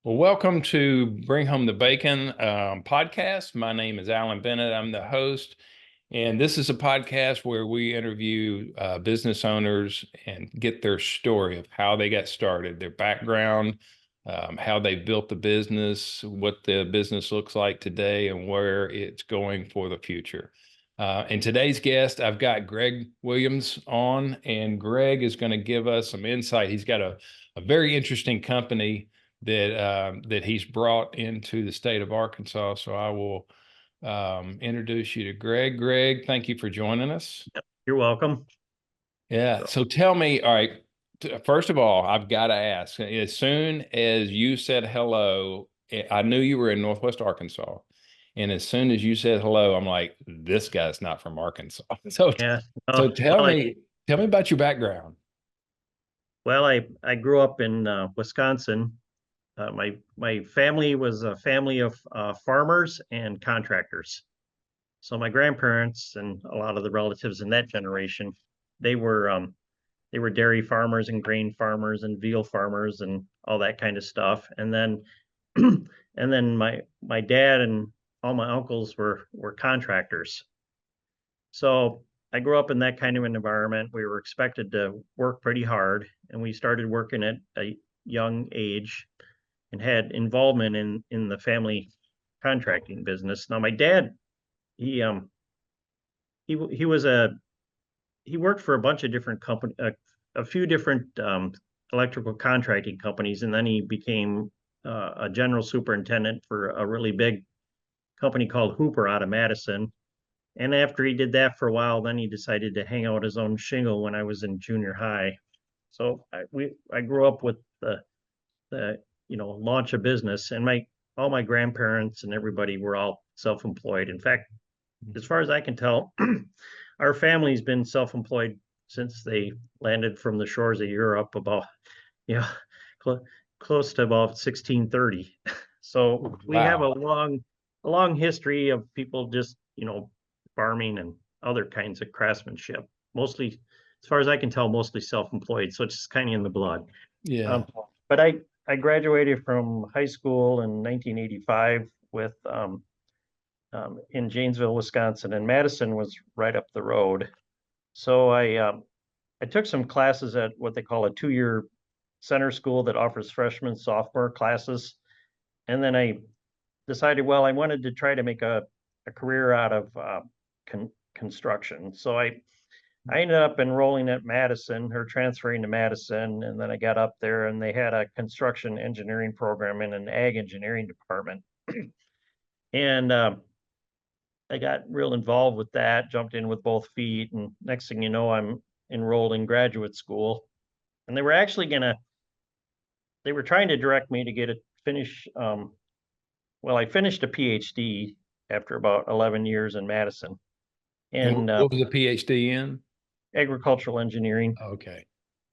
Well, welcome to Bring Home the Bacon podcast. My name is Alan Bennett. I'm the host, and this is a podcast where we interview business owners and get their story of how they got started, their background, how they built the business, what the business looks like today, and where it's going for the future. And today's guest, I've got Greg Williams on, and Greg is going to give us some insight. He's got a very interesting company that he's brought into the state of Arkansas. So I will introduce you to Greg. Greg, thank you for joining us. You're welcome. Yeah. So tell me, all right, first of all, I've got to ask, as soon as you said hello, I knew you were in Northwest Arkansas. And as soon as you said hello, I'm like, this guy's not from Arkansas. So, Yeah. so tell me about your background. Well, I grew up in Wisconsin. My family was a family of farmers and contractors. So my grandparents and a lot of the relatives in that generation, they were um, they were dairy farmers and grain farmers and veal farmers and all that kind of stuff. And then and then my dad and all my uncles were contractors. So I grew up in that kind of an environment. We were expected to work pretty hard, and we started working at a young age and had involvement in the family contracting business. Now, my dad, he um he was he worked for a bunch of different company, a few different electrical contracting companies, and then he became a general superintendent for a really big company called Hooper out of Madison. And after he did that for a while, then he decided to hang out his own shingle when I was in junior high. So I grew up with the launch of business, and my all my grandparents and everybody were all self-employed. In fact, as far as I can tell, our family's been self-employed since they landed from the shores of Europe about you know cl close to about 1630. So we have Wow. a long history of people just farming and other kinds of craftsmanship. Mostly, as far as I can tell, mostly self-employed. So it's just kind of in the blood. Yeah. Um, but I graduated from high school in 1985 with in Janesville, Wisconsin, and Madison was right up the road. So I took some classes at what they call a 2-year center school that offers freshman, sophomore classes, and then I decided, well, I wanted to try to make a career out of construction. So I ended up enrolling at Madison or transferring to Madison. And then I got up there and they had a construction engineering program in an ag engineering department. And I got real involved with that, jumped in with both feet. And next thing you know, I'm enrolled in graduate school. And they were trying to direct me to get a finish. Well, I finished a PhD after about 11 years in Madison. And And what was the PhD in? agricultural engineering. Okay.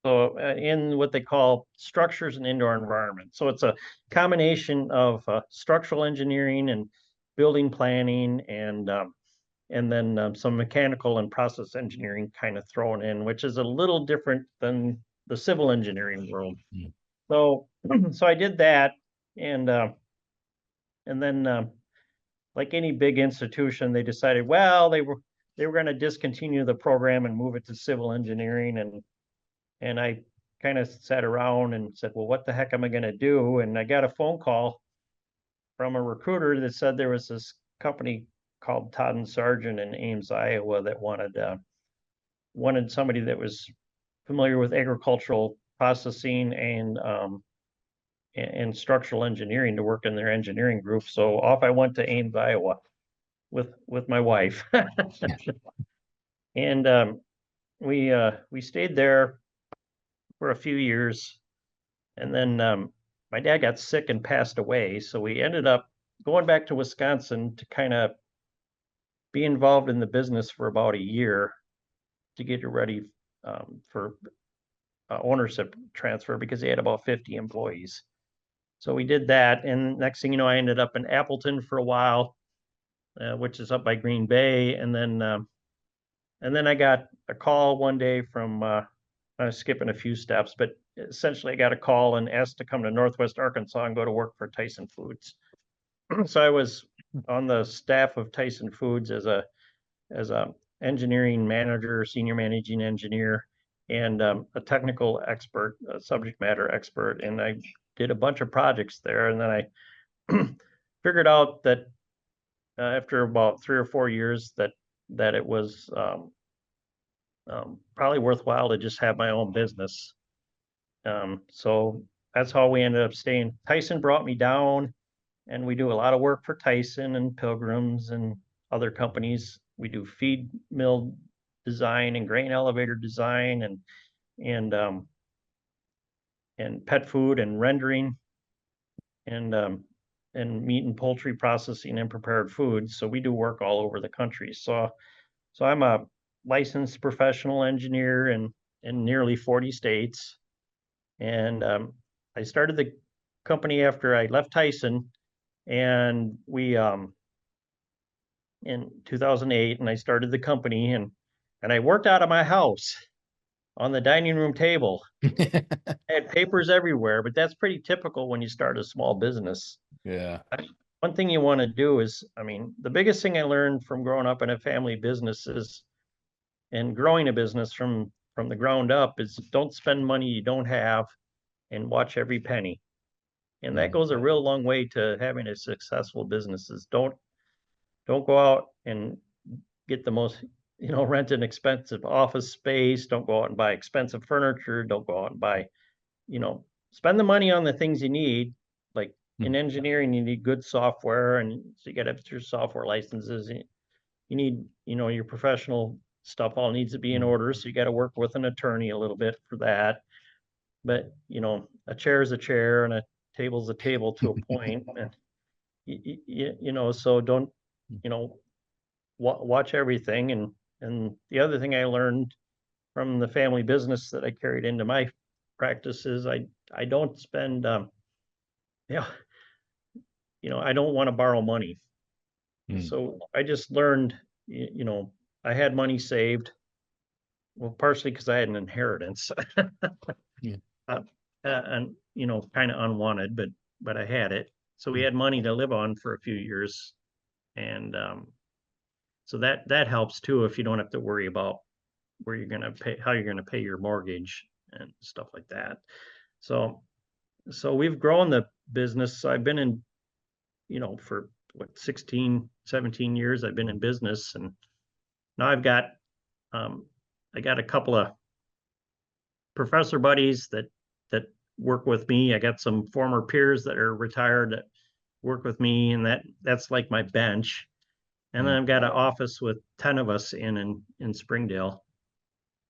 So in what they call structures and indoor environment. So it's a combination of structural engineering and building planning and then some mechanical and process engineering kind of thrown in, which is a little different than the civil engineering world. Mm. So so I did that, and then like any big institution, they decided, well, they were going to discontinue the program and move it to civil engineering. And I kind of sat around and said, well, what the heck am I going to do? And I got a phone call from a recruiter that said there was this company called Todd and Sargent in Ames, Iowa, that wanted somebody that was familiar with agricultural processing and structural engineering to work in their engineering group. So off I went to Ames, Iowa, with my wife, and we stayed there for a few years, and then my dad got sick and passed away. So we ended up going back to Wisconsin to kind of be involved in the business for about a year to get it ready for ownership transfer because they had about 50 employees. So we did that, and next thing you know, I ended up in Appleton for a while, which is up by Green Bay, and then I got a call one day from I was skipping a few steps, but essentially I got a call and asked to come to Northwest Arkansas and go to work for Tyson Foods. So I was on the staff of Tyson Foods as a engineering manager, senior managing engineer, and a technical expert, a subject matter expert. And I did a bunch of projects there. And then I figured out that after about 3 or 4 years that it was probably worthwhile to just have my own business. So that's how we ended up staying. Tyson brought me down, and we do a lot of work for Tyson and Pilgrims and other companies. We do feed mill design and grain elevator design and and pet food and rendering and meat and poultry processing and prepared foods. So we do work all over the country. So I'm a licensed professional engineer in nearly 40 states. And I started the company after I left Tyson, and we in 2008, and I started the company, and I worked out of my house on the dining room table. I had papers everywhere, but that's pretty typical when you start a small business. Yeah. One thing you want to do is, I mean, the biggest thing I learned from growing up in a family business is, and growing a business from the ground up, is don't spend money you don't have and watch every penny. And that goes a real long way to having a successful business. Is don't go out and get the most, rent an expensive office space. Don't go out and buy expensive furniture. Don't go out and buy, spend the money on the things you need. Like in engineering, you need good software, and so you got to have your software licenses. You need, your professional stuff all needs to be in order. So you got to work with an attorney a little bit for that. But, a chair is a chair and a table's a table to a point. And, so don't, watch everything. And the other thing I learned from the family business that I carried into my practice is I don't spend, yeah, I don't want to borrow money. So I just learned, I had money saved. Well, partially because I had an inheritance. Yeah. And kind of unwanted, but I had it. So we had money to live on for a few years, and so that helps too if you don't have to worry about where you're going to pay, how you're going to pay your mortgage and stuff like that. So we've grown the business. I've been in, for what, 16, 17 years I've been in business, and now I got a couple of professor buddies that work with me. I got some former peers that are retired that work with me, and that's like my bench. And then I've got an office with 10 of us in Springdale.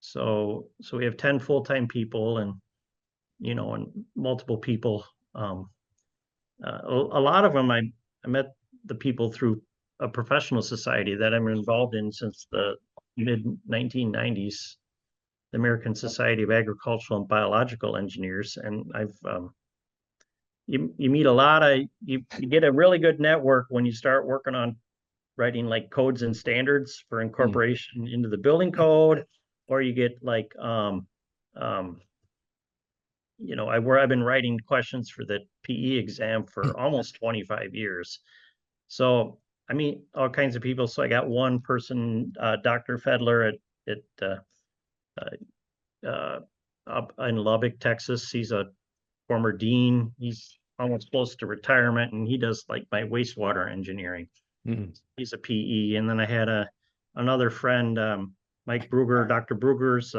So we have 10 full-time people, and and multiple people. A lot of them I met the people through a professional society that I'm involved in since the mid 1990s. The American Society of Agricultural and Biological Engineers, and I've you meet a lot of you get a really good network when you start working on writing like codes and standards for incorporation into the building code, or you get like I've been writing questions for the PE exam for almost 25 years. So I meet all kinds of people. So I got one person, Dr. Fedler up in Lubbock, Texas. He's a former dean. He's almost close to retirement, and he does like my wastewater engineering. He's a PE. And then I had another friend, Mike Bruger. Dr. Bruger's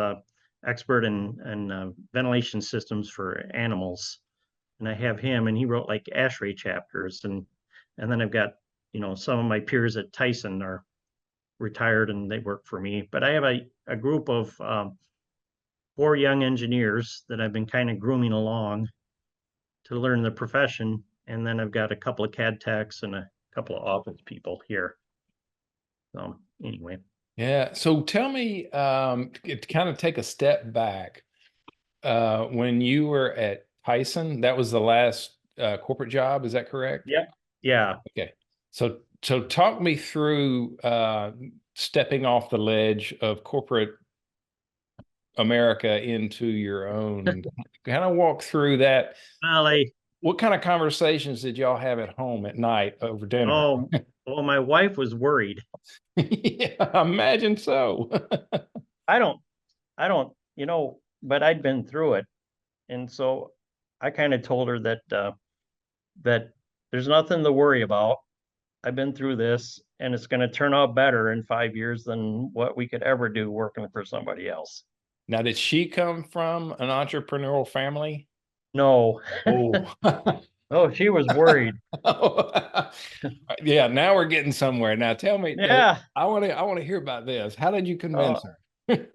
expert in ventilation systems for animals, and I have him, and he wrote like ASHRAE chapters. And then I've got some of my peers at Tyson are retired and they work for me. But I have a group of 4 young engineers that I've been kind of grooming along to learn the profession. And then I've got a couple of CAD techs and a couple of office people here. So anyway. Yeah. So tell me, to kind of take a step back, when you were at Tyson, that was the last corporate job, is that correct? Yep. Yeah. Okay. So talk me through stepping off the ledge of corporate America into your own? Kind of walk through that. Well, What kind of conversations did y'all have at home at night over dinner? oh, well, my wife was worried. Yeah, I imagine so. I don't, but I'd been through it. And so I kind of told her that there's nothing to worry about. I've been through this and it's going to turn out better in 5 years than what we could ever do working for somebody else. Now, did she come from an entrepreneurial family? No. Oh. Oh, she was worried. Yeah, now we're getting somewhere. Now tell me, Yeah. I want to hear about this. How did you Uh, convince her?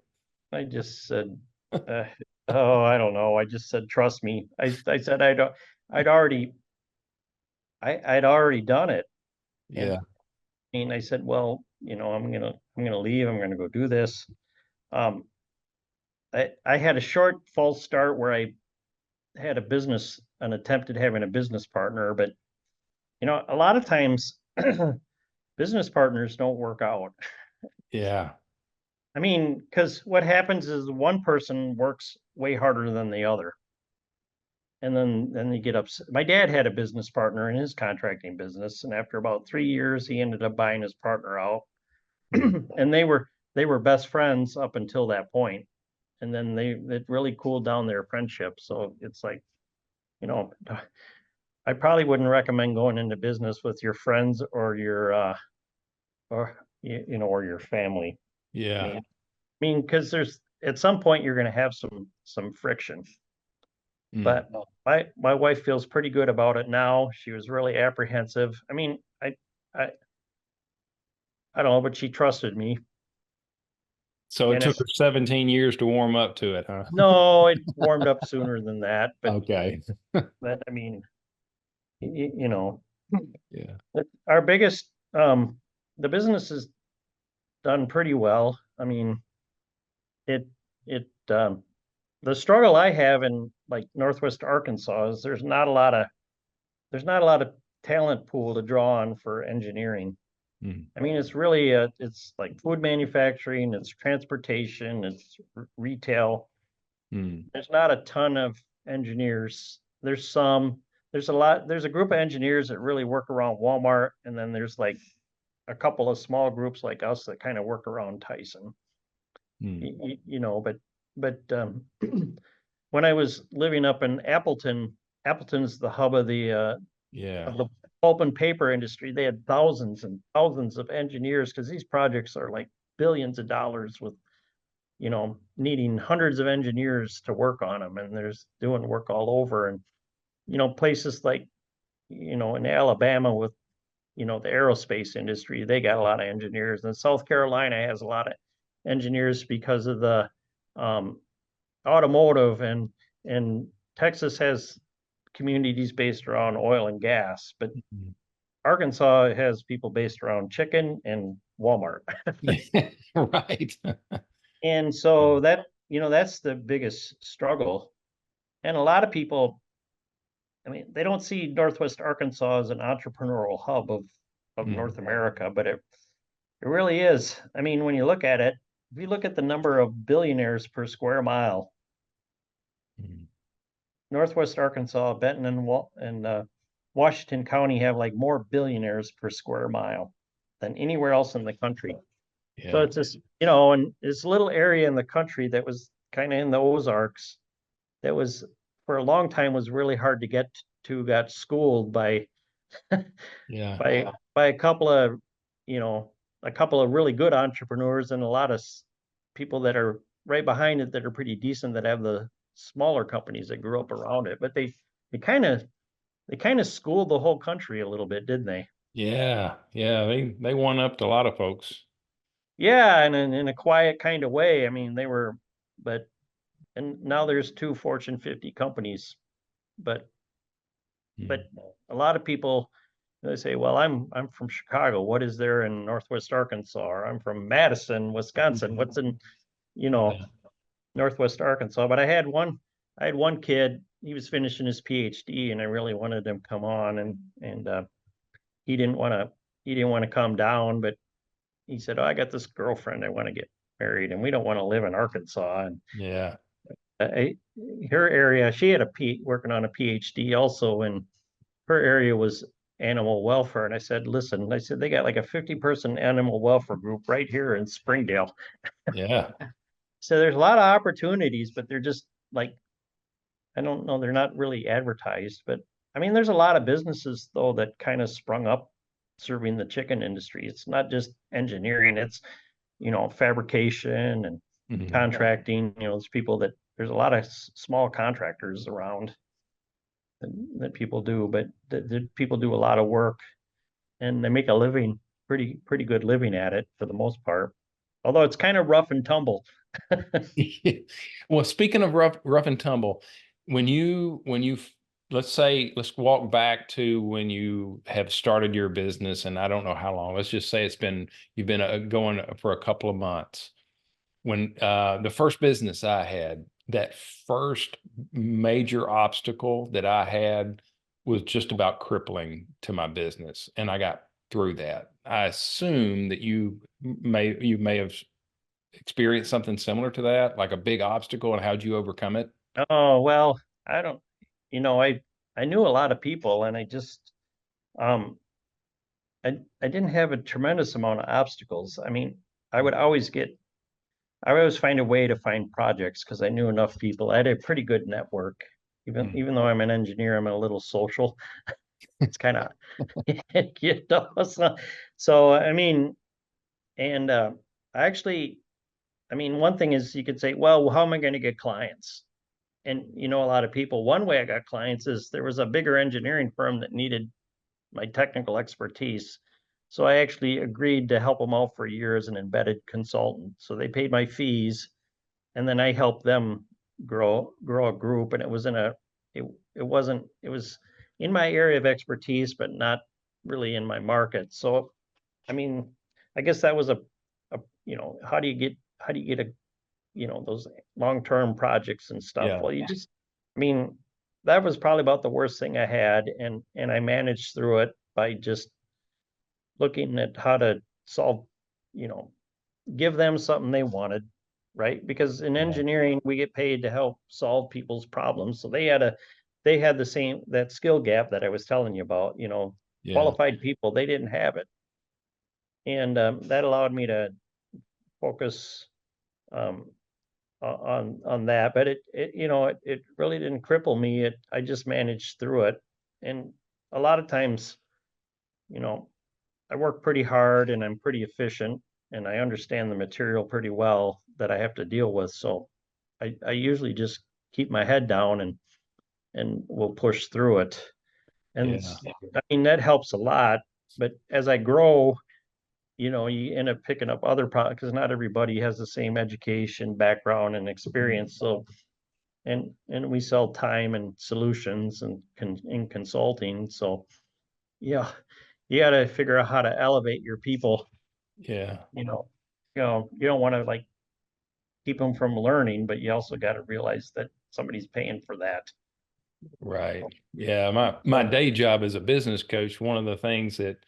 I just said, uh, oh, I don't know. I just said, trust me. I said I'd already I'd already done it. And Yeah. I said, well, I'm gonna leave. I'm gonna go do this. Um, I had a short false start where I had an attempt at having a business partner, but a lot of times business partners don't work out. Yeah. Because what happens is one person works way harder than the other. And then they get upset. My dad had a business partner in his contracting business, and after about 3 years, he ended up buying his partner out. Mm. And they were best friends up until that point. And then it really cooled down their friendship. So it's like, you know, I probably wouldn't recommend going into business with your friends or or your family. I Yeah. mean, because there's at some point you're going to have some friction. Mm. But my wife feels pretty good about it now. She was really apprehensive. I I don't know, but she trusted me. So it And took her it's 17 years to warm up to it, huh? no, it warmed up sooner than that. But Okay. but you know, Yeah. our biggest the business is done pretty well. It it the struggle I have in like Northwest Arkansas is there's not a lot of talent pool to draw on for engineering. Mm. It's really it's like food manufacturing, it's transportation, it's retail. Mm. There's not a ton of engineers. There's a group of engineers that really work around Walmart, and then there's like a couple of small groups like us that kind of work around Tyson. Mm. But when I was living up in Appleton, Appleton's the hub of Yeah. the pulp and paper industry. They had thousands and thousands of engineers because these projects are like billions of dollars with, needing hundreds of engineers to work on them. And there's doing work all over. And, places like, in Alabama with, the aerospace industry, they got a lot of engineers. And South Carolina has a lot of engineers because of the um, automotive and Texas has communities based around oil and gas, but Mm. Arkansas has people based around chicken and Walmart. Yeah. Right. And Yeah. so that's the biggest struggle. And a lot of people, they don't see Northwest Arkansas as an entrepreneurial hub of Mm. North America, but it really is. When you look at it, if you look at the number of billionaires per square mile, Mm. Northwest Arkansas, Benton and Washington County have like more billionaires per square mile than anywhere else in the country. So Yeah. it's this, and this little area in the country that was kind of in the Ozarks that was for a long time was really hard to get to, got schooled Yeah. by you know, a couple of really good entrepreneurs and a lot of people that are right behind it that are pretty decent that have the smaller companies that grew up around it. But they kind of they kind of schooled the whole country a little bit, didn't they? Yeah. Yeah. They won up to a lot of folks. Yeah, and in a quiet kind of way. But and now there's two Fortune 50 companies, but Mm. but a lot of people they say, well, I'm from Chicago. What is there in Northwest Arkansas? Or I'm from Madison, Wisconsin. What's in, you know, Yeah. Northwest Arkansas? But I had one kid. He was finishing his PhD, and I really wanted him to come on, and he didn't want to come down, but he said, "Oh, I got this girlfriend I want to get married, and we don't want to live in Arkansas. And Yeah. I, her area, she had working on a PhD also, and her area was animal welfare. And I said, listen, I said, they got like a 50-person animal welfare group right here in Springdale. Yeah. So there's a lot of opportunities, but they're just like, I don't know, they're not really advertised. But I mean, there's a lot of businesses though that kind of sprung up serving the chicken industry. It's not just engineering, it's, fabrication and Mhm. contracting. There's people that there's a lot of small contractors around that people do, but that people do a lot of work and they make a living, pretty good living at it for the most part. Although it's kind of rough and tumble. Well, speaking of rough and tumble, let's say, let's walk back to when you have started your business, and I don't know how long. Let's just say you've been going for a couple of months. When the first business I had, that first major obstacle that I had was just about crippling to my business, and I got through that. I assume that you may have experienced something similar to that, like a big obstacle, and how'd you overcome it? Oh, well, I don't, I knew a lot of people and um, I didn't have a tremendous amount of obstacles. I mean, I would always I would always find a way to find projects because I knew enough people. I had a pretty good network. Even Mm. even though I'm an engineer, I'm a little social. It's kind of, so I mean, and I actually, I mean, one thing is you could say, well, how am I going to get clients? And a lot of people, one way I got clients is there was a bigger engineering firm that needed my technical expertise. So I actually agreed to help them out for a year as an embedded consultant. So they paid my fees, and then I helped them grow a group. And it wasn't, it was in my area of expertise, but not really in my market. So I mean, I guess that was how do you get a those long-term projects and stuff. Yeah. Well, I mean, that was probably about the worst thing I had, and I managed through it by just looking at how to solve, you know, give them something they wanted, right? Because in Yeah. engineering, we get paid to help solve people's problems. So they had the same that skill gap that I was telling you about, Yeah. qualified people, they didn't have it. And that allowed me to focus um, on that, but it really didn't cripple me. I just managed through it. And a lot of times, you know, I work pretty hard and I'm pretty efficient and I understand the material pretty well that I have to deal with. So I usually just keep my head down and will push through it. And Yeah. I mean, that helps a lot. But as I grow, you end up picking up other products because not everybody has the same education, background, and experience. So and we sell time and solutions and in consulting. So yeah, you got to figure out how to elevate your people. Yeah. You know, you don't want to like keep them from learning, but you also got to realize that somebody's paying for that. Right. Yeah. My So day job as a business coach, one of the things that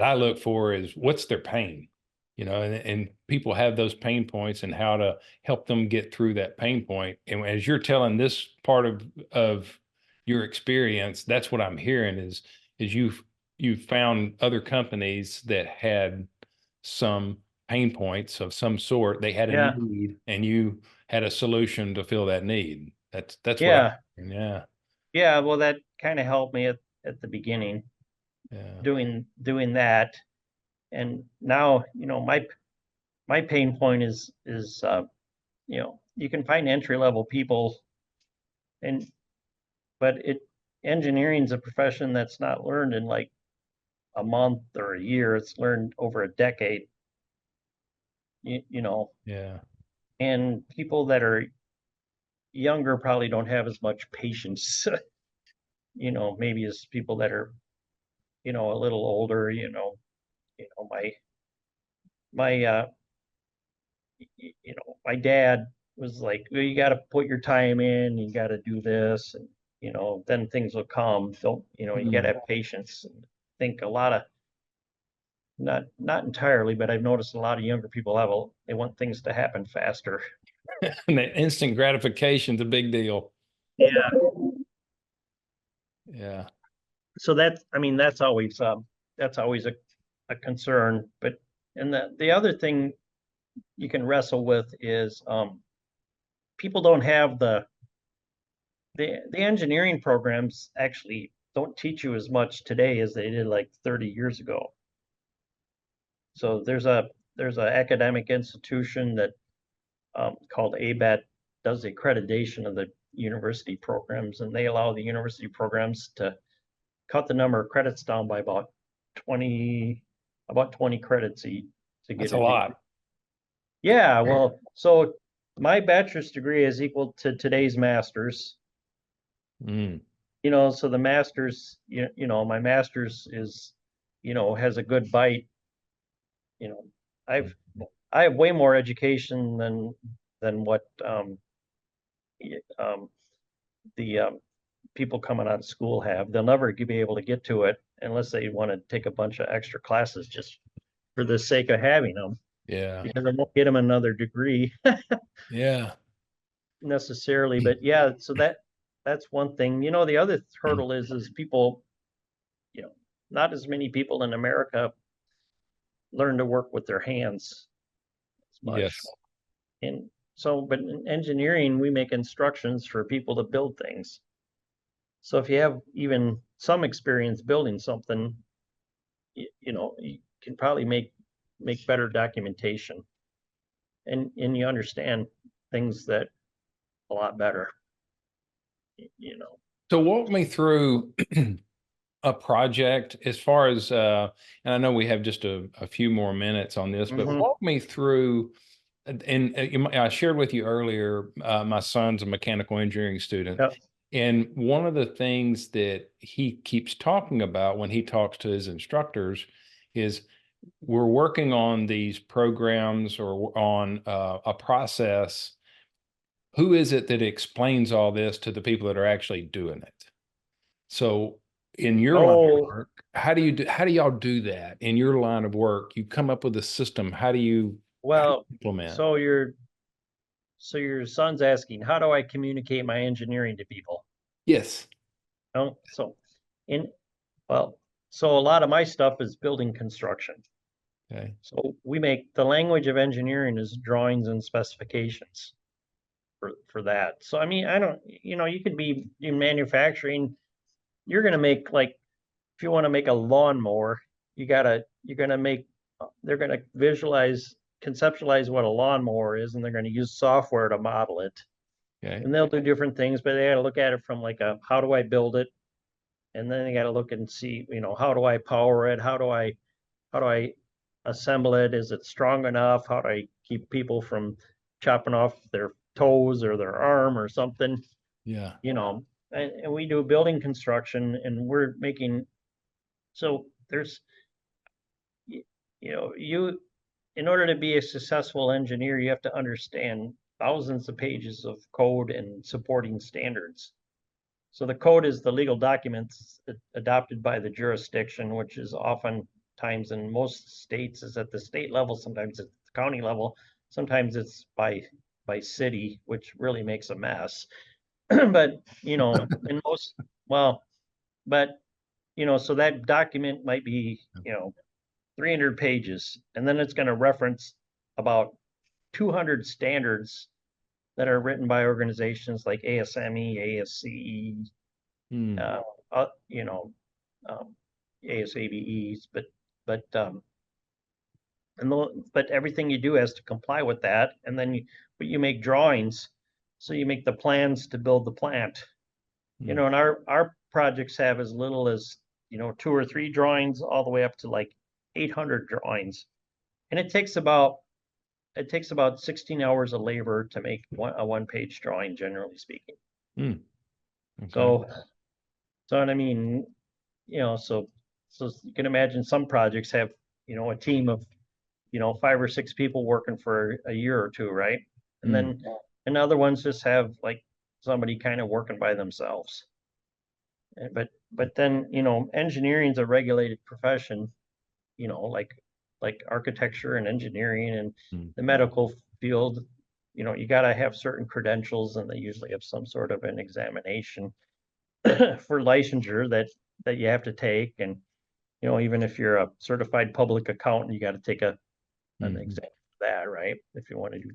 I look for is what's their pain, and people have those pain points and how to help them get through that pain point. And as you're telling this part of your experience, that's what I'm hearing is you've found other companies that had some pain points of some sort. They had a yeah, need and you had a solution to fill that need. That's what yeah, yeah. yeah. Well, that kind of helped me at the beginning Yeah. doing that, and now my pain point is you can find entry level people and but it engineering is a profession that's not learned in like a month or a year. It's learned over a decade, you know, Yeah. and people that are younger probably don't have as much patience, maybe as people that are, a little older, my my dad was like, well, you got to put your time in, you got to do this, and then things will come. Don't, you got to Mm. have patience. And I think a lot of not entirely, but I've noticed a lot of younger people they want things to happen faster. And that instant gratification is a big deal. Yeah. Yeah. So that's always a concern. But and the other thing you can wrestle with is people don't have the engineering programs actually don't teach you as much today as they did like 30 years ago. So there's a academic institution that called ABET does the accreditation of the university programs, and they allow the university programs to cut the number of credits down by about 20 credits to That's get a a degree. lot. Yeah, well, so my bachelor's degree is equal to today's master's. Mm. So the master's, my master's is, has a good bite. You know, I've I have way more education than what um, the people coming out of school have. They'll never be able to get to it unless they want to take a bunch of extra classes just for the sake of having them, Yeah. because it won't get them another degree Yeah. necessarily. But yeah, so that's one thing. The other hurdle is people, you know, not as many people in America learn to work with their hands as much. Yes. And so, but in engineering, we make instructions for people to build things. So if you have even some experience building something, you can probably make better documentation, and you understand things that a lot better, you know. So walk me through a project as far as and I know we have just a few more minutes on this, but Mhm. walk me through and I shared with you earlier, my son's a mechanical engineering student. Yep. And one of the things that he keeps talking about when he talks to his instructors is we're working on these programs or on a process. Who is it that explains all this to the people that are actually doing it? So in your line of Oh, work, how do y'all do that in your line of work? You come up with a system. How do you well, implement? so your son's asking, how do I communicate my engineering to people? Yes. Oh, so in well, so a lot of my stuff is building construction. Okay. So we make the language of engineering is drawings and specifications for that. So I mean, I don't, you could be in manufacturing, you're gonna make like if you want to make a lawnmower, you're gonna make they're gonna conceptualize what a lawnmower is, and they're gonna use software to model it. Okay. And they'll do different things, but they gotta look at it from like a how do I build it? And then they gotta look and see, how do I power it? How do I assemble it? Is it strong enough? How do I keep people from chopping off their toes or their arm or something? Yeah. And we do building construction, and we're making so there's you in order to be a successful engineer, you have to understand thousands of pages of code and supporting standards. So the code is the legal documents adopted by the jurisdiction, which is oftentimes in most states is at the state level, sometimes it's the county level, sometimes it's by city, which really makes a mess. But in most, well, but so that document might be 300 pages, and then it's going to reference about 200 standards that are written by organizations like ASME, ASCE, Hmm. uh, uh, you know, um, ASABEs, but everything you do has to comply with that, and then but you make drawings, so you make the plans to build the plant. Hmm. And our projects have as little as 2 or 3 drawings, all the way up to like 800 drawings, and it takes about 16 hours of labor to make a one-page drawing, generally speaking. Hmm. Okay. So, so and I mean, so you can imagine some projects have, a team of, 5 or 6 people working for a year or two, right? And Hmm. then, and other ones just have like somebody kind of working by themselves. But then, engineering is a regulated profession. like architecture and engineering and Mm. the medical field. You got to have certain credentials, and they usually have some sort of an examination for licensure that you have to take. And even if you're a certified public accountant, you got to take an Mhm. exam for that, right? If you want to do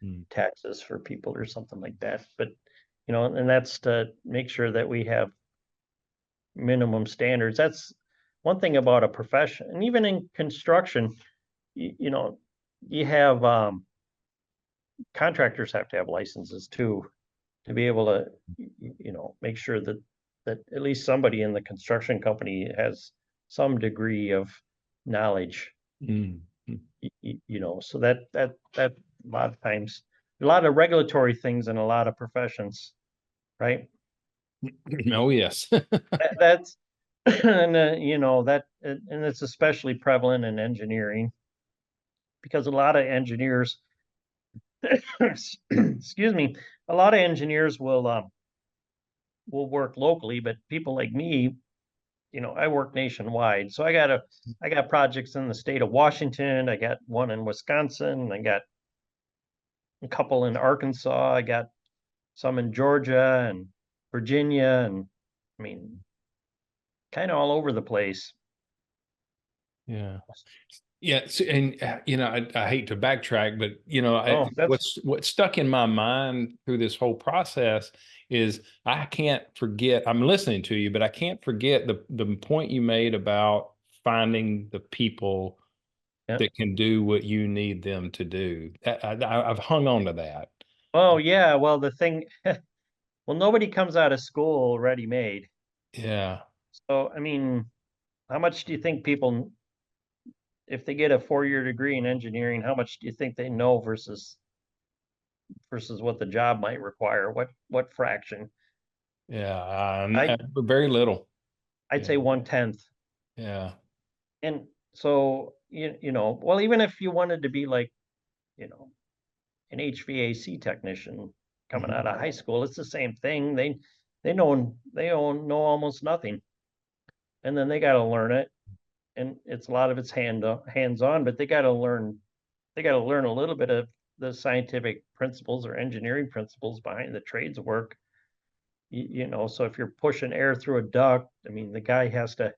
Mm. taxes for people or something like that. But and that's to make sure that we have minimum standards. That's one thing about a profession, and even in construction, you know, you have contractors have to have licenses too to be able to, make sure that at least somebody in the construction company has some degree of knowledge. Mm. Mm. So that a lot of times, a lot of regulatory things in a lot of professions, right? Oh, yes. That's and and it's especially prevalent in engineering because a lot of engineers, excuse me, a lot of engineers will work locally, but people like me, I work nationwide. So I got projects in the state of Washington, I got one in Wisconsin, I got a couple in Arkansas, I got some in Georgia and Virginia, and I mean, kind of all over the place. Yeah. Yeah. And, I hate to backtrack, but, Oh, what's stuck in my mind through this whole process is I can't forget, I'm listening to you, but I can't forget the point you made about finding the people yeah. that can do what you need them to do. I've hung on to that. Oh, yeah. Well, the thing, well, nobody comes out of school ready made. Yeah. So, I mean, how much do you think people, if they get a 4-year degree in engineering, how much do you think they know versus what the job might require? What fraction? Yeah. I Very little. I'd Yeah. say 1/10. Yeah. And so well, even if you wanted to be like, you know, an HVAC technician coming Mhm. out of high school, it's the same thing. They know almost nothing, and then they got to learn it, and it's a lot of it's hands on, but they got to learn a little bit of the scientific principles or engineering principles behind the trades work. So if you're pushing air through a duct, I mean, the guy has to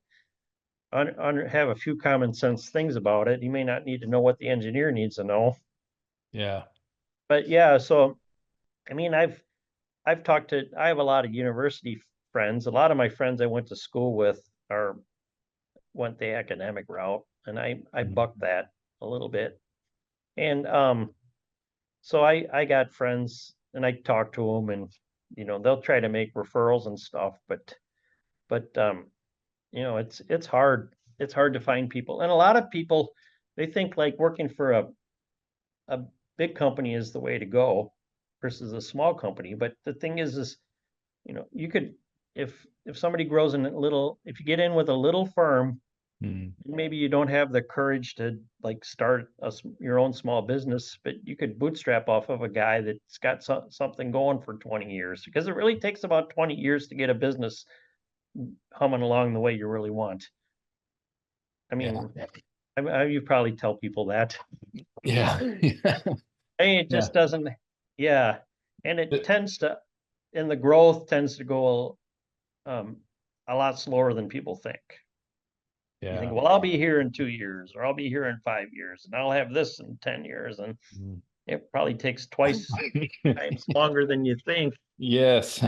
have a few common sense things about it. He may not need to know what the engineer needs to know. Yeah. But yeah, so I mean, I have a lot of university friends. A lot of my friends I went to school with are went the academic route, and I Mhm. bucked that a little bit. And so I got friends, and I talk to them, and they'll try to make referrals and stuff, but it's hard. It's hard to find people, and a lot of people they think like working for a big company is the way to go versus a small company. But the thing is you could if somebody grows in a little, if you get in with a little firm, Mhm. maybe you don't have the courage to like start your own small business, but you could bootstrap off of a guy that's got something going for 20 years, because it really takes about 20 years to get a business humming along the way you really want. I Yeah. mean, you probably tell people that. Yeah. Yeah. I mean, it Yeah. just doesn't, yeah. And it But- tends to, and the growth tends to go um, a lot slower than people think. You think, Yeah. well, I'll be here in 2 years, or I'll be here in 5 years, and I'll have this in 10 years. And Mhm. it probably takes twice times longer than you think. Yes.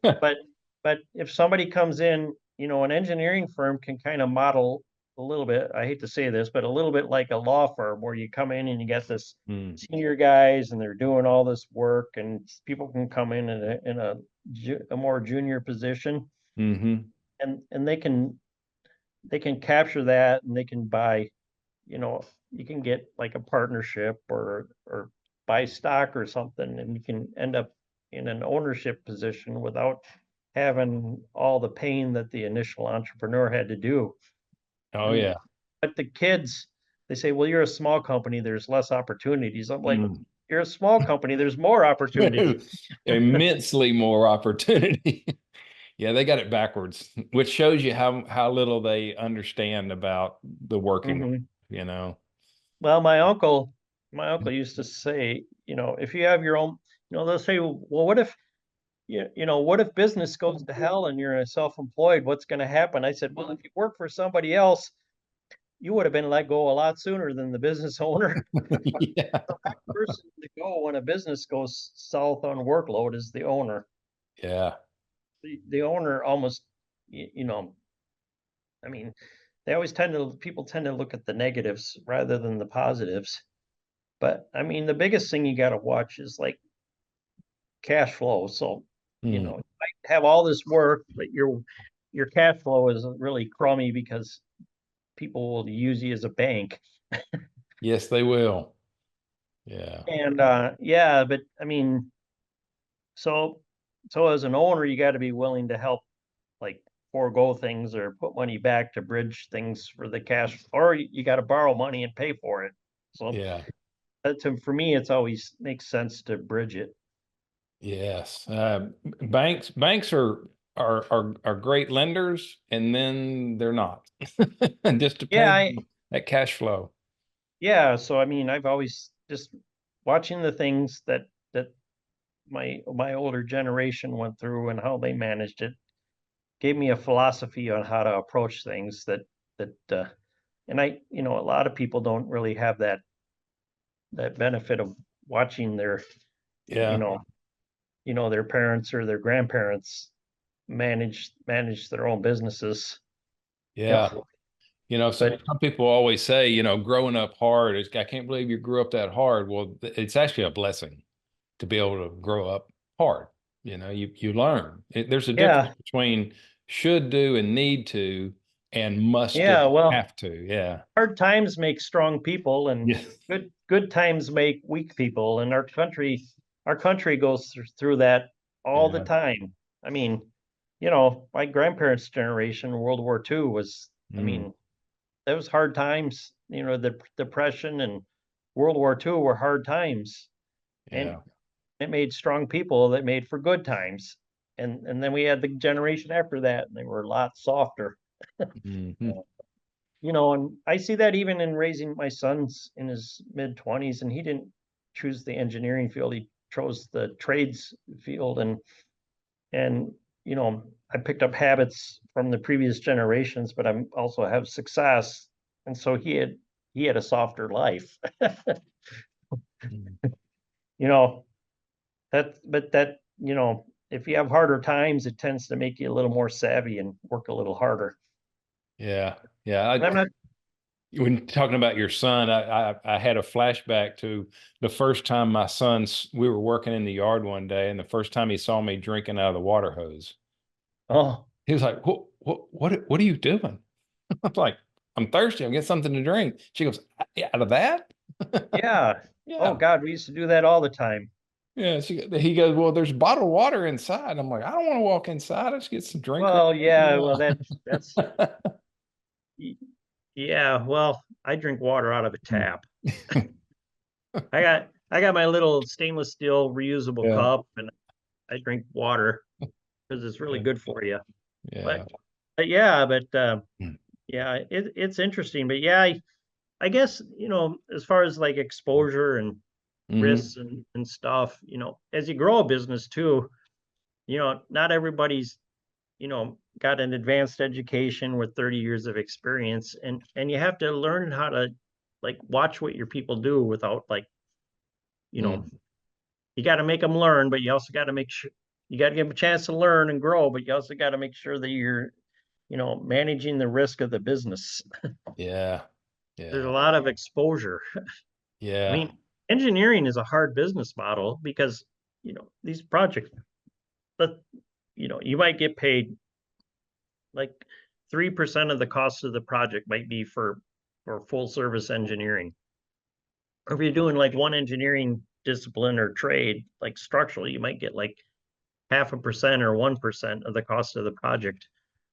But but if somebody comes in, an engineering firm can kind of model a little bit, I hate to say this, but a little bit like a law firm, where you come in and you get this Mm. senior guys and they're doing all this work, and people can come in a more junior position, Hmm. and they can capture that, and they can buy, you can get like a partnership or buy stock or something, and you can end up in an ownership position without having all the pain that the initial entrepreneur had to do. Oh, And yeah. but the kids, they say, well, you're a small company, there's less opportunities. I'm like, Mm. you're a small company, there's more opportunity. Immensely more opportunity. Yeah, they got it backwards, which shows you how little they understand about the working, Mhm. you know. Well, my uncle used to say, if you have your own, they'll say, well, what if, what if business goes to hell and you're a self-employed? What's going to happen? I said, well, if you work for somebody else, you would have been let go a lot sooner than the business owner. Yeah. The first person to go when a business goes south on workload is the owner. Yeah. The owner almost, you know, I mean, people tend to look at the negatives rather than the positives. But I mean, the biggest thing you got to watch is like cash flow. So, Mm. you might have all this work, but your cash flow is really crummy because people will use you as a bank. Yes, they will. Yeah. And yeah, but I mean, so so as an owner, you got to be willing to help like forego things or put money back to bridge things for the cash, or you got to borrow money and pay for it. So Yeah. for me, it's always makes sense to bridge it. Yes. Banks are great lenders, and then they're not. It just Yeah, depends on that cash flow. yeah. So I mean, I've always just watching the things that my older generation went through and how they managed it gave me a philosophy on how to approach things that and a lot of people don't really have that benefit of watching their you Yeah. know their parents or their grandparents manage their own businesses. you Yeah. know Some but people always say, growing up hard, I can't believe you grew up that hard. Well, it's actually a blessing to be able to grow up hard. You learn. There's a difference yeah, between should do and need to and must do, yeah, well, have to. Yeah. hard times make strong people, and Yeah. good times make weak people, and our country goes through that all the Yeah. time. I mean, my grandparents' generation, World War II was, I Mm, mean, that was hard times. The Depression and World War II were hard times, and yeah. it made strong people that made for good times. And then we had the generation after that, and they were a lot softer. Mhm. And I see that even in raising my sons in his mid 20s, and he didn't choose the engineering field; he chose the trades field, and I picked up habits from the previous generations, but I'm also have success, and so he had a softer life. Mm. you know but if you have harder times, it tends to make you a little more savvy and work a little harder. Yeah. Yeah. And I'm not. When talking about your son, I had a flashback to the first time we were working in the yard one day, and the first time he saw me drinking out of the water hose. Oh, He was like, what are you doing? I'm like, I'm thirsty. I'm getting something to drink. She goes, out of that? yeah. Oh Yeah. God, we used to do that all the time. Yeah. He goes, well, there's bottled water inside. I'm like, I don't want to walk inside. Let's get some drink right Well, here. yeah, well, that's yeah, well, I drink water out of a tap. I got my little stainless steel reusable Yeah. cup, and I drink water because it's really Yeah. good for you. Yeah. But, but Mm. yeah, it's interesting. But yeah, I guess, as far as like exposure and Hmm. risks and stuff, as you grow a business too, not everybody's, got an advanced education with 30 years of experience, and you have to learn how to like watch what your people do without like, you know, Mm. you got to make them learn, but you also got to make sure you got to give them a chance to learn and grow, but you also got to make sure that you're, managing the risk of the business. Yeah. There's a Yeah. lot of exposure. I Yeah. mean, engineering is a hard business model because, these projects, but you might get paid like 3% of the cost of the project might be for full service engineering. Or if you're doing like one engineering discipline or trade, like structural, you might get like 0.5% or 1% of the cost of the project.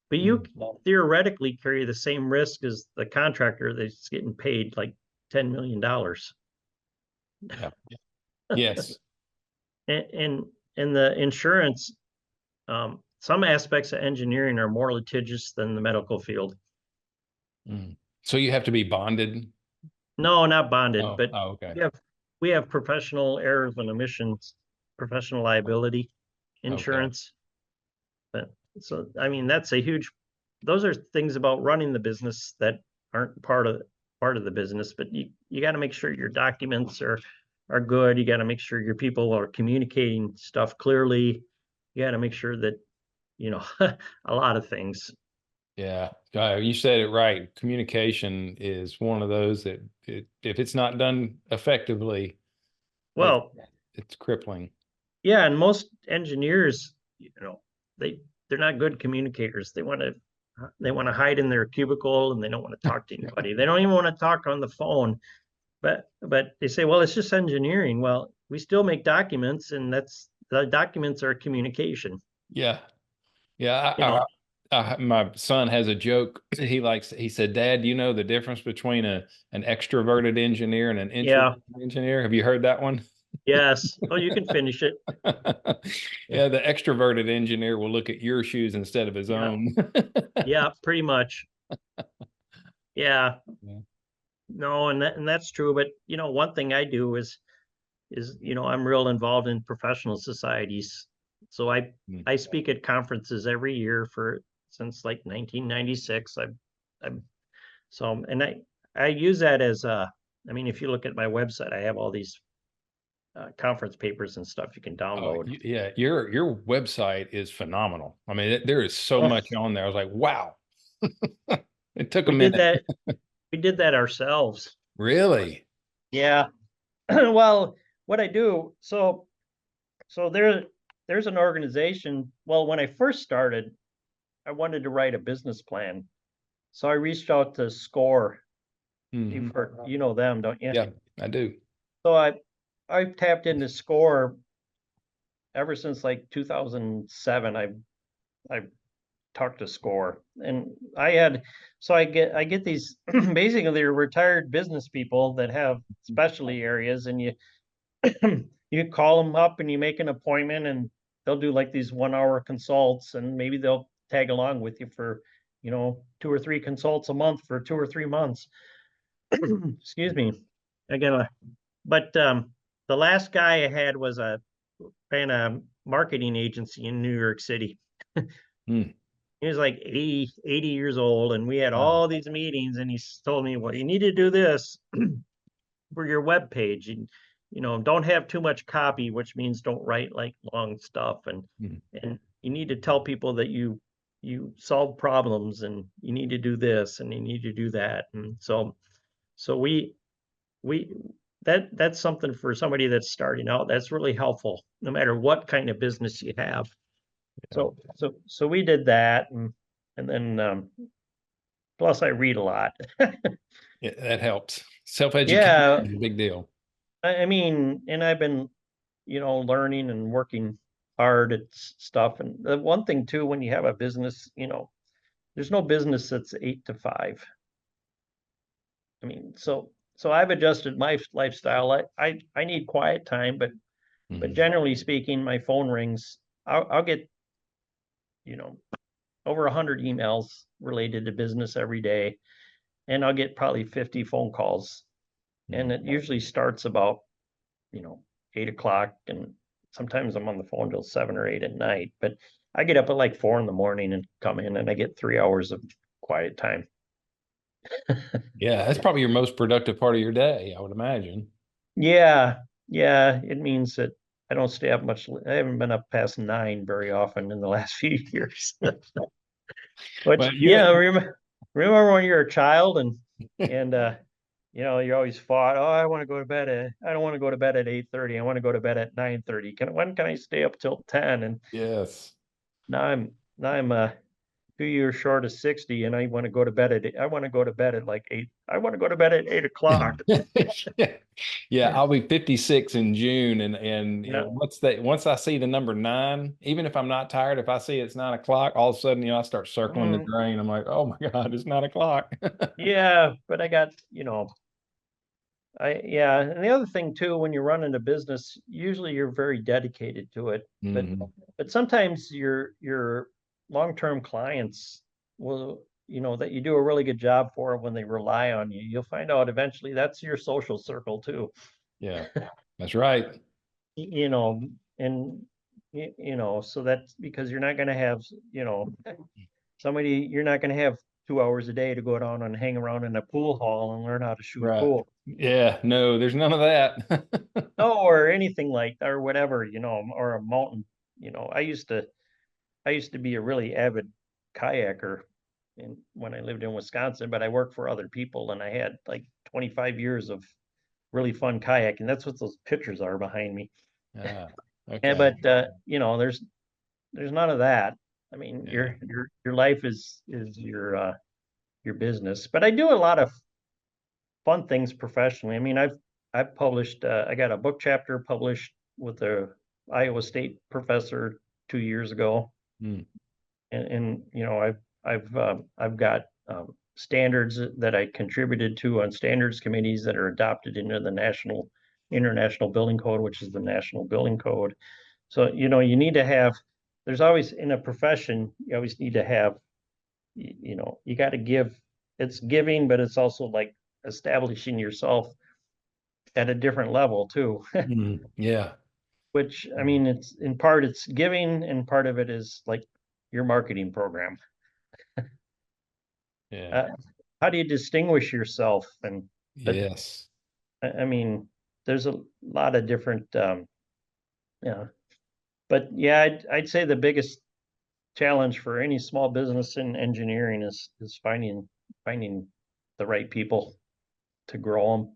But you Mm. theoretically carry the same risk as the contractor that's getting paid like $10 million. Yeah. Yes. And and the insurance, some aspects of engineering are more litigious than the medical field. So you have to be bonded? No, not bonded, but Okay. we have professional errors and omissions, professional liability insurance. Okay. But so I mean that's a huge. Those are things about running the business that aren't part of the business, but you got to make sure your documents are good. You got to make sure your people are communicating stuff clearly. You got to make sure that a lot of things. Yeah, you said it right. Communication is one of those that if it's not done effectively, Well, it's crippling. yeah, and most engineers, they're not good communicators. They want to hide in their cubicle and they don't want to talk to anybody. They don't even want to talk on the phone. But they say, well, it's just engineering. Well, we still make documents, and the documents are communication. Yeah. Yeah. You know, My son has a joke. He said, Dad, you know the difference between an extroverted engineer and an yeah, introverted engineer? Have you heard that one? yes. Oh, you can finish it. Yeah, the extroverted engineer will look at your shoes instead of his Yeah, own. yeah, pretty much. Yeah, Yeah. no, and that's true. But one thing I do is I'm real involved in professional societies. So I speak at conferences every year since like 1996. I'm so and I use that as I mean, if you look at my website, I have all these conference papers and stuff you can download. Yeah, your website is phenomenal. I mean, there is so Oh, much on there. I was like, wow. It took a we did minute. that. We did that ourselves. Really? Yeah. Well, what I do, so there's an organization. Well, when I first started, I wanted to write a business plan. So I reached out to SCORE. Mhm. You know them, don't you? Yeah, I do. So I've tapped into SCORE ever since like 2007. I've talked to SCORE, and I get these basically they're retired business people that have specialty areas, and you call them up and you make an appointment, and they'll do like these 1 hour consults, and maybe they'll tag along with you for 2 or 3 consults a month for 2 or 3 months. Excuse me. Again, but the last guy I had was ran a marketing agency in New York City. Hmm. He was like 80 years old, and we had Wow. all these meetings, and he told me, well, you need to do this for your web page, and don't have too much copy, which means don't write like long stuff, and Hmm. and you need to tell people that you solve problems, and you need to do this, and you need to do that. And so we that's something for somebody that's starting out, that's really helpful no matter what kind of business you have. Yeah. So we did that, and then plus I read a lot. Yeah, that helps. Self-education Yeah, is a big deal. I mean, and I've been learning and working hard at stuff. And the one thing too, when you have a business, there's no business that's 8 to 5. I mean, so I've adjusted my lifestyle. I need quiet time, but Mhm. generally speaking, my phone rings. I'll get you know over 100 emails related to business every day, and I'll get probably 50 phone calls, and Mhm. it usually starts about 8 o'clock, and sometimes I'm on the phone till 7 or 8 at night. But I get up at like 4 in the morning and come in, and I get 3 hours of quiet time. Yeah, that's probably your most productive part of your day, I would imagine. Yeah, yeah, it means that I don't stay up much. I haven't been up past 9 very often in the last few years. But But yeah, remember when you're a child, and you always fought. Oh, I want to go to bed at. I don't want to go to bed at 8:30. I want to go to bed at 9:30. When can I stay up till 10? And yes. now I'm 2 years short of 60, and I want to go to bed at. I want to go to bed at like 8. I want to go to bed at 8 o'clock. Yeah. Yeah, I'll be 56 in June, and Yeah. what's that? Once I see the number 9, even if I'm not tired, if I see it's 9 o'clock, all of a sudden, I start circling the Mm, drain. I'm like, oh my God, it's 9 o'clock. yeah, but Yeah, and the other thing too, when you're running a business, usually you're very dedicated to it, but Hmm. sometimes your long-term clients will, that you do a really good job for when they rely on you. You'll find out eventually that's your social circle too. Yeah, that's right. You know, and so that's because you're not going to have, you're not going to have 2 hours a day to go down and hang around in a pool hall and learn how to shoot Right. pool. Yeah, no, there's none of that. No, or anything like that, or whatever, or a mountain. I used to be a really avid kayaker when I lived in Wisconsin, but I worked for other people and I had like 25 years of really fun kayaking. That's what those pictures are behind me. Ah, And okay. but there's none of that. I mean, Yeah. your life is your business. But I do a lot of fun things professionally. I mean, I've published. I got a book chapter published with a Iowa State professor 2 years ago, Mm, and I've got standards that I contributed to on standards committees that are adopted into the international building code, which is the national building code. So you need to have. There's always in a profession, you always need to have. You got to give. It's giving, but it's also like establishing yourself at a different level too. yeah. Which I mean, it's in part it's giving, and part of it is like your marketing program. Yeah. Uh, how do you distinguish yourself? And but Yes. I mean, there's a lot of different. Yeah, but yeah, I'd say the biggest challenge for any small business in engineering is finding the right people to grow them.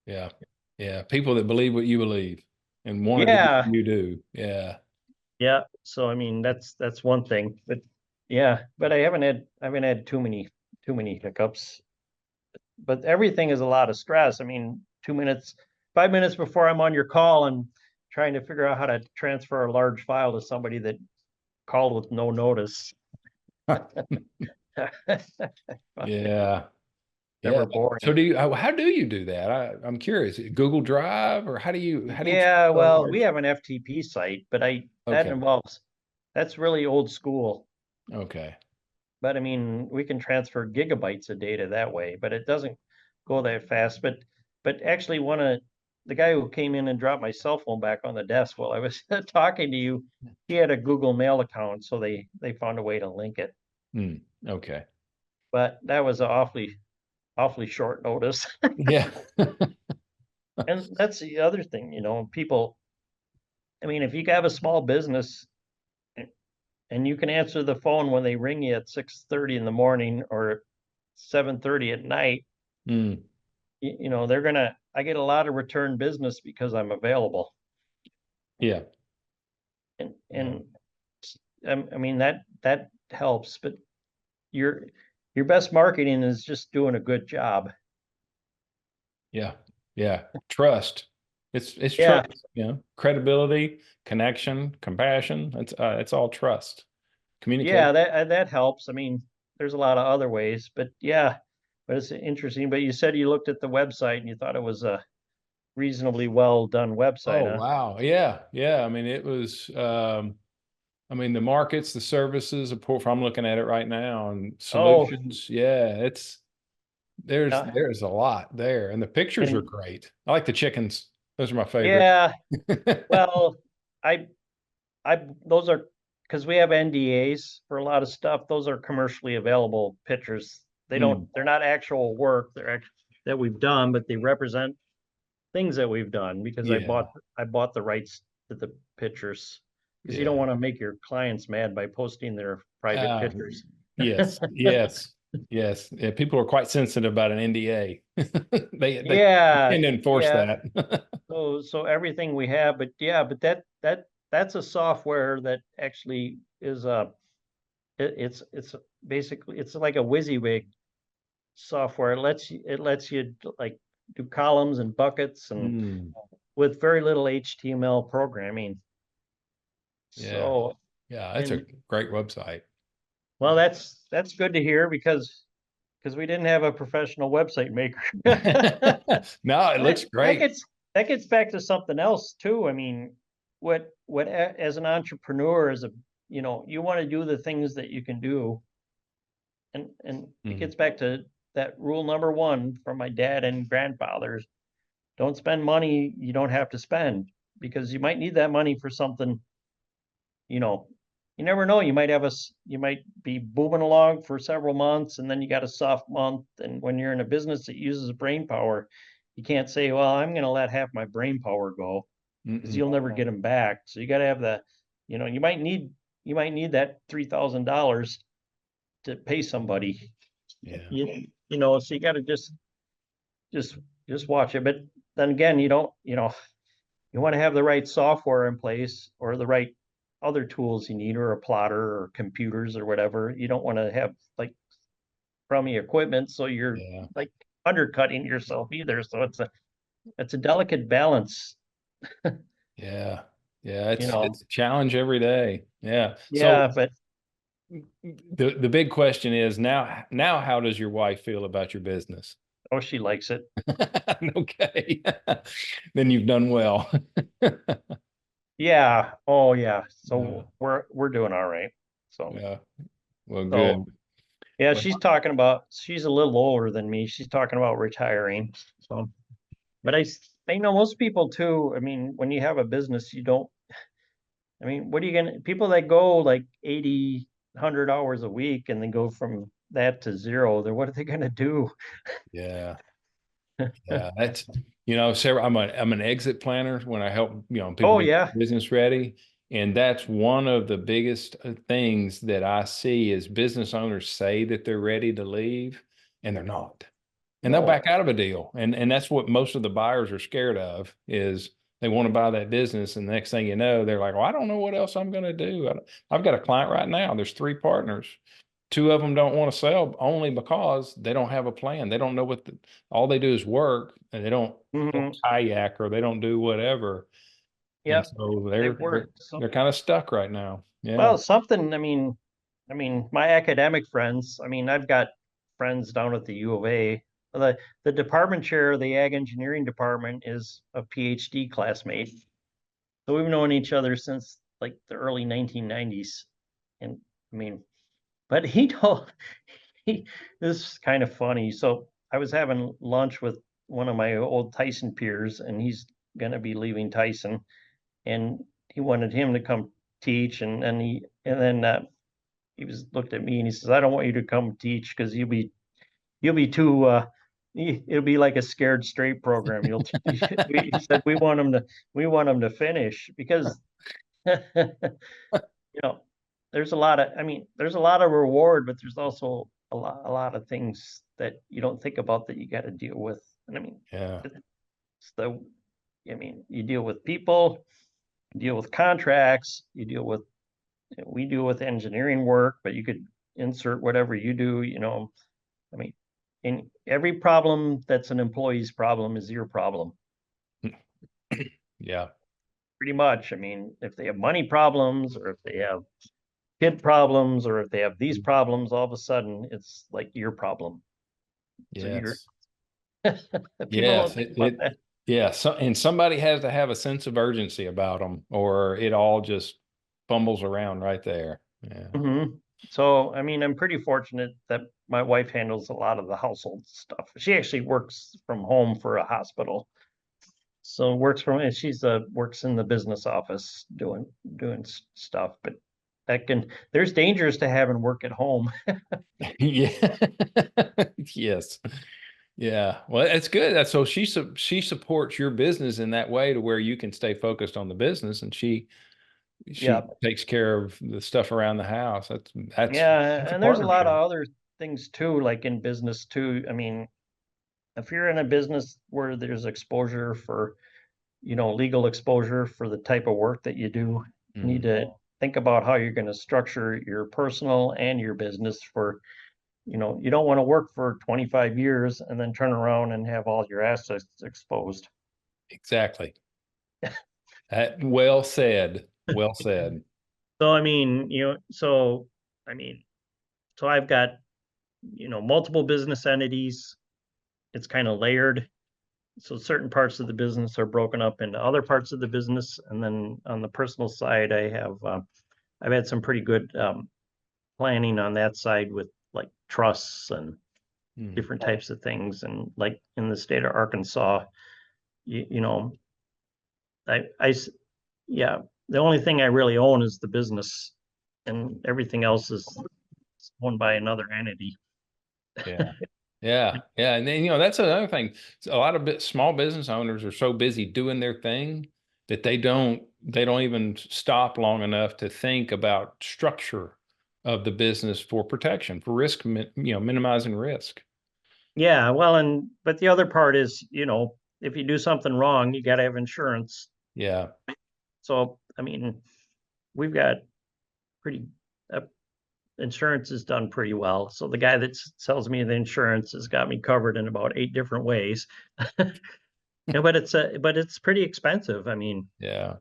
Yeah. Yeah. People that believe what you believe and want to do Yeah, what you do. Yeah. yeah. So I mean, that's one thing, but yeah, but I haven't had too many hiccups. But everything is a lot of stress. I mean, 2 minutes, 5 minutes before I'm on your call and trying to figure out how to transfer a large file to somebody that called with no notice. Yeah. Yeah. Never So boring. how do you do that? I'm curious. Google Drive or how do you Yeah, transfer a well, we large? have an FTP site, but Okay. that's really old school. Okay. But I mean, we can transfer gigabytes of data that way, but it doesn't go that fast. But actually, one of the guy who came in and dropped my cell phone back on the desk while I was talking to you, he had a Google Mail account, so they found a way to link it. Hmm. Okay. But that was a awfully short notice. Yeah. And that's the other thing, people. I mean, if you have a small business and you can answer the phone when they ring you at 6:30 in the morning or 7:30 at night, Hmm. I get a lot of return business because I'm available. Yeah. And Yeah. I mean, that helps, but your your best marketing is just doing a good job. Yeah. Yeah. Trust. It's Yeah, trust, credibility, connection, compassion. It's all trust. yeah, Communicate. that helps. I mean, there's a lot of other ways, but yeah, but it's interesting. But you said you looked at the website and you thought it was a reasonably well done website, Oh, huh? wow. Yeah. Yeah. I mean, it was I mean, the markets, the services, of course, I'm looking at it right now and Oh, solutions. Yeah, yeah, there's a lot there. And the pictures are and great. I like the chickens. Those are my favorite. yeah, well, I those are because we have NDAs for a lot of stuff. Those are commercially available pictures. Mm, They're not actual work. That we've done, but they represent things that we've done because yeah. I bought the rights to the pictures because you don't Yeah. want to make your clients mad by posting their private Uh, pictures. yes. Yes. Yes. Yeah, people are quite sensitive about an NDA. They Yeah, tend to enforce yeah. that. So everything we have, but yeah, but that's a software that actually is it's basically it's like a WYSIWYG software. It lets you like do columns and buckets and Mm, with very little HTML programming. yeah. So Yeah. That's a and great website. well, that's good to hear because because we didn't have a professional website maker. No, it looks That great. gets back to something else too. I mean, as an entrepreneur, you want to do the things that you can do, and it Mm, gets back to that rule number one from my dad and grandfathers: don't spend money you don't have to spend, because you might need that money for something. You know, you never know. You might be booming along for several months, and then you got a soft month. And when you're in a business that uses brain power, you can't say, "Well, I'm going to let half my brain power go," because mm-mm. you'll never get them back. So you got to have you might need that $3,000 to pay somebody. Yeah. So you got to just just watch it. But then again, you want to have the right software in place, or the right other tools you need, or a plotter or computers or whatever. You don't want to have like crummy equipment, so you're Yeah. like undercutting yourself either. So it's a delicate balance, Yeah. Yeah. you It's know. a challenge every day. Yeah. So Yeah, but the big question is now how does your wife feel about your business? oh, she likes it. Okay. Then you've done well. Yeah. Oh, yeah. Yeah. So we're doing all right. So Yeah. Well, so good. yeah, Well, she's a little older than me. She's talking about retiring. So, but I know most people too. I mean, when you have a business, you don't, I mean, what are you gonna, people that go like 80, 100 hours a week and then go from that to zero, then what are they gonna do? yeah. Yeah. That's, Sarah, I'm an exit planner when I help, people Oh get yeah. business ready. And that's one of the biggest things that I see is business owners say that they're ready to leave and they're not. And they'll No. back out of a deal. And that's what most of the buyers are scared of is they want to buy that business. And the next thing you know, they're like, well, I don't know what else I'm going to do. I've got a client right now. There's three partners. Two of them don't want to sell only because they don't have a plan. They don't know all they do is work and they don't Hmm. kayak or they don't do whatever. And Yep. so They they're work. they're they're kind of stuck right now. Yeah. Well, something, my academic friends, I've got friends down at the U of A. The department chair of the ag engineering department is a PhD classmate. So we've known each other since like the early 1990s. And I mean, but he told he this is kind of funny. So I was having lunch with one of my old Tyson peers, and he's gonna be leaving Tyson, and he wanted him to come teach, and then he was looked at me and he says, "I don't want you to come teach because you'll be too it'll be like a scared straight program. He said we want him to finish because you know there's a lot of reward, but there's also a lot of things that you don't think about that you got to deal with. And Yeah. it's the you deal with people, you deal with contracts, we deal with engineering work, but you could insert whatever you do, I mean, in every problem that's an employee's problem is your problem, Yeah. pretty much. If they have money problems, or if they have kid problems, or if they have these problems, all of a sudden it's like your problem. So you're Yes. people don't Yes. think about that. Yeah. And somebody has to have a sense of urgency about them or it all just fumbles around right there. Yeah. Mhm. So, I'm pretty fortunate that my wife handles a lot of the household stuff. She actually works from home for a hospital. So and works in the business office doing stuff, but there's dangers to having work at home. Yeah. Yes. Yeah. Well, it's good. That's so she supports your business in that way to where you can stay focused on the business and she Yeah. takes care of the stuff around the house. That's Yeah, a and there's a lot of partnership. other things too, like in business too. If you're in a business where there's exposure for, legal exposure for the type of work that you do, you need Mm, to think about how you're going to structure your personal and your business you don't want to work for 25 years and then turn around and have all your assets exposed. exactly. Well said. Well said. So, I mean, so I've got multiple business entities. It's kind of layered. So certain parts of the business are broken up into other parts of the business. And then on the personal side, I've had some pretty good planning on that side with like trusts and different types of things. And like in the state of Arkansas, you know, yeah, the only thing I really own is the business, and everything else is owned by another entity. Yeah. Yeah. Yeah. And then, that's another thing. A lot of small business owners are so busy doing their thing that they don't even stop long enough to think about structure of the business for protection, for risk, minimizing risk. Yeah, well, but the other part is, if you do something wrong, you got to have insurance. Yeah. So, I mean, we've got pretty insurance is done pretty well. So the guy that sells me the insurance has got me covered in about 8 different ways. But it's pretty expensive. I mean, Yeah.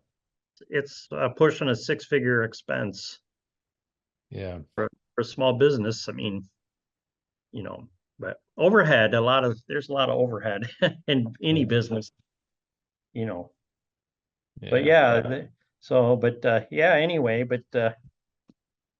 it's pushing a 6-figure expense. Yeah. For a small business. I mean, but overhead, there's a lot of overhead in any business, but Yeah. yeah, anyway,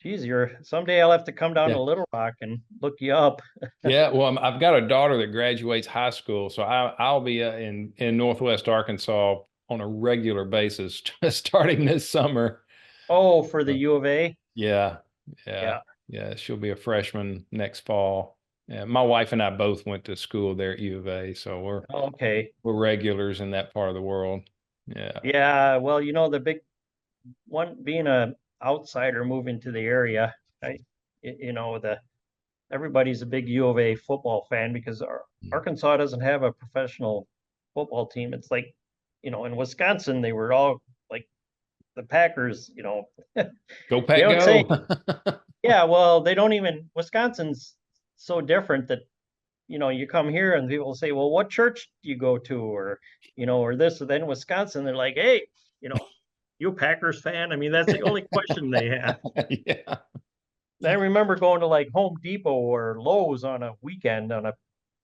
geez, someday I'll have to come down Yeah. to Little Rock and look you up. Yeah. Well, I've got a daughter that graduates high school, so I'll be in Northwest Arkansas on a regular basis starting this summer. Oh, for the U of A? Yeah. Yeah. Yeah. Yeah. She'll be a freshman next fall. Yeah. My wife and I both went to school there at U of A, so Okay. we're regulars in that part of the world. Yeah. Yeah. Well, the big one, being a outsider moving to the area, I, you know, the everybody's a big U of A football fan because Arkansas doesn't have a professional football team. It's like, in Wisconsin, they were all like the Packers, Go they Pack don't say, Go. yeah, well, they don't even, Wisconsin's so different that, you come here and people say, well, what church do you go to? Or this, or then Wisconsin, they're like, hey, you a Packers fan? I mean, that's the only question they have. Yeah. I remember going to like Home Depot or Lowe's on a weekend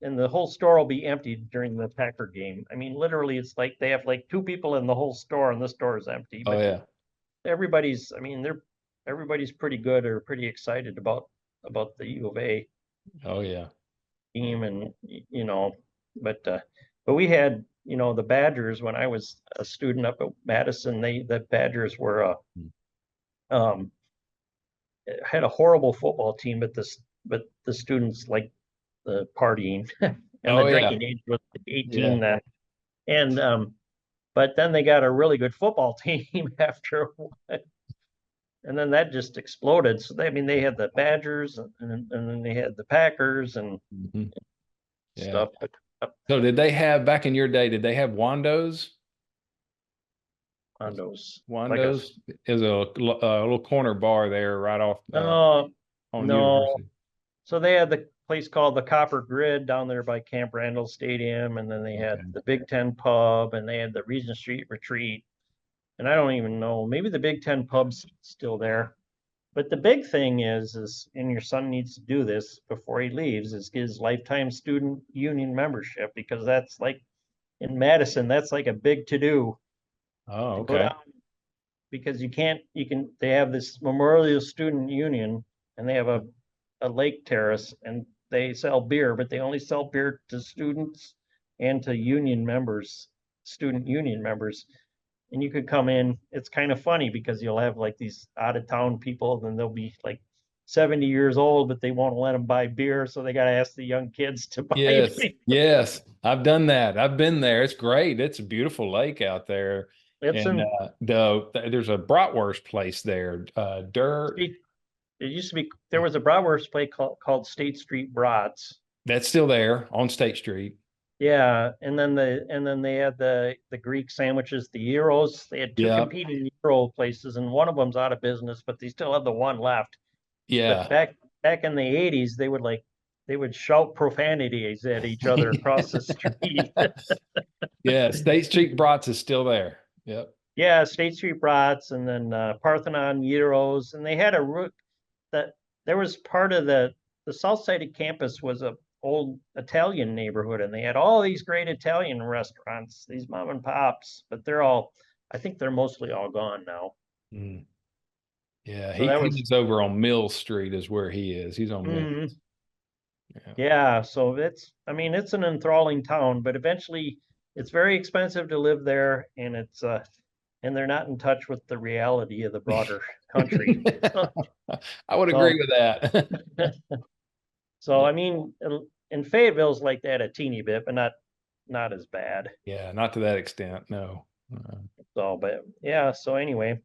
and the whole store will be empty during the Packer game. I mean, literally, it's like they have like 2 people in the whole store and the store is empty. Oh But yeah. everybody's pretty good or pretty excited about the U of A Oh yeah. team, and but we had the Badgers when I was a student up at Madison. The Badgers were um had a horrible football team, but the students like the partying and the Oh yeah. drinking age was like 18 Yeah. then. And but then they got a really good football team after a while. And then that just exploded. So they had the Badgers and then they had the Packers and Mhm. Yeah. stuff. But So did they have back in your day, did they have Wandos? condos like a Wandos is a little corner bar there right off no on no. University. So they had the place called the Copper Grid down there by Camp Randall Stadium, and then they had Okay. the Big Ten Pub, and they had the Regent Street Retreat. And I don't even know, maybe the Big Ten Pub's still there. But the big thing and your son needs to do this before he leaves, is get his lifetime student union membership, because that's like in Madison, that's like a big to do Oh, to go okay. down, because they have this Memorial Student Union, and they have a lake terrace, and they sell beer, but they only sell beer to students and to union members, student union members. And you could come in. It's kind of funny because you'll have like these out of town people, and they'll be like 70 years old, but they won't let them buy beer. So they got to ask the young kids to buy Yes. it. Yes. I've done that. I've been there. It's great. It's a beautiful lake out there. It's And in, there's a bratwurst place there. it used to be, there was a bratwurst place called State Street Brats. That's still there on State Street. Yeah, and then they had the Greek sandwiches, the gyros. They had 2 Yeah. competing gyro places, and one of them's out of business, but they still have the one left. But Yeah. back in the 80s, they would shout profanities at each other across the street. Yeah. State Street Brats is still there. Yep. Yeah, State Street Brats, and then Parthenon gyros, and they had that there was part of the the south side of campus was a old Italian neighborhood, and they had all these great Italian restaurants, these mom and pops, but I think they're mostly all gone now. Mm. Yeah, So that was, he's over on Mill Street is where he is. He's on Mill. mm, Yeah. yeah, so I mean, it's an enthralling town, but eventually it's very expensive to live there, and and they're not in touch with the reality of the broader country. I would agree So, with that. so I mean, in Fayetteville's like that a teeny bit, but not as bad. Yeah, not to that extent, no. So, but yeah, so anyway,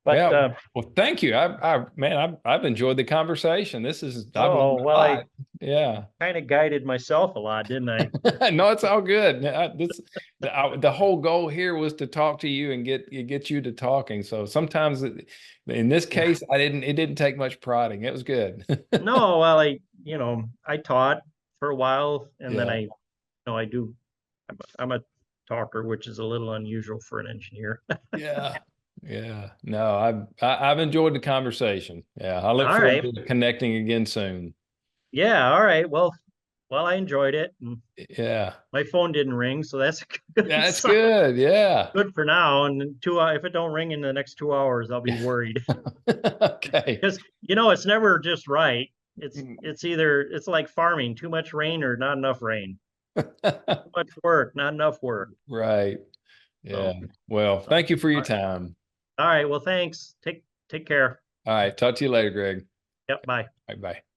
but Yeah, well, thank you. I've enjoyed the conversation. I've learned oh, a well, I lot. Yeah. kind of guided myself a lot, didn't I? No, it's all good. The whole goal here was to talk to you and get you to talking. So sometimes in this case, it didn't take much prodding. It was good. No, well, I taught for a while, and then Yeah. I do, I'm a talker, which is a little unusual for an engineer. Yeah. Yeah. No, I've enjoyed the conversation. Yeah. I look All forward right. to connecting again soon. Yeah, all right. Well, I enjoyed it. And Yeah. my phone didn't ring, so that's a good That's sign. good. Yeah. Good for now. And then if it don't ring in the next 2 hours, I'll be worried. Okay. Because it's never just right. It's like farming, too much rain or not enough rain. Too much work, not enough work. Right. Yeah. So, Well, so thank you for your all time. right. Well, thanks. Take care. All right. Talk to you later, Greg. Yep. Bye. Bye bye.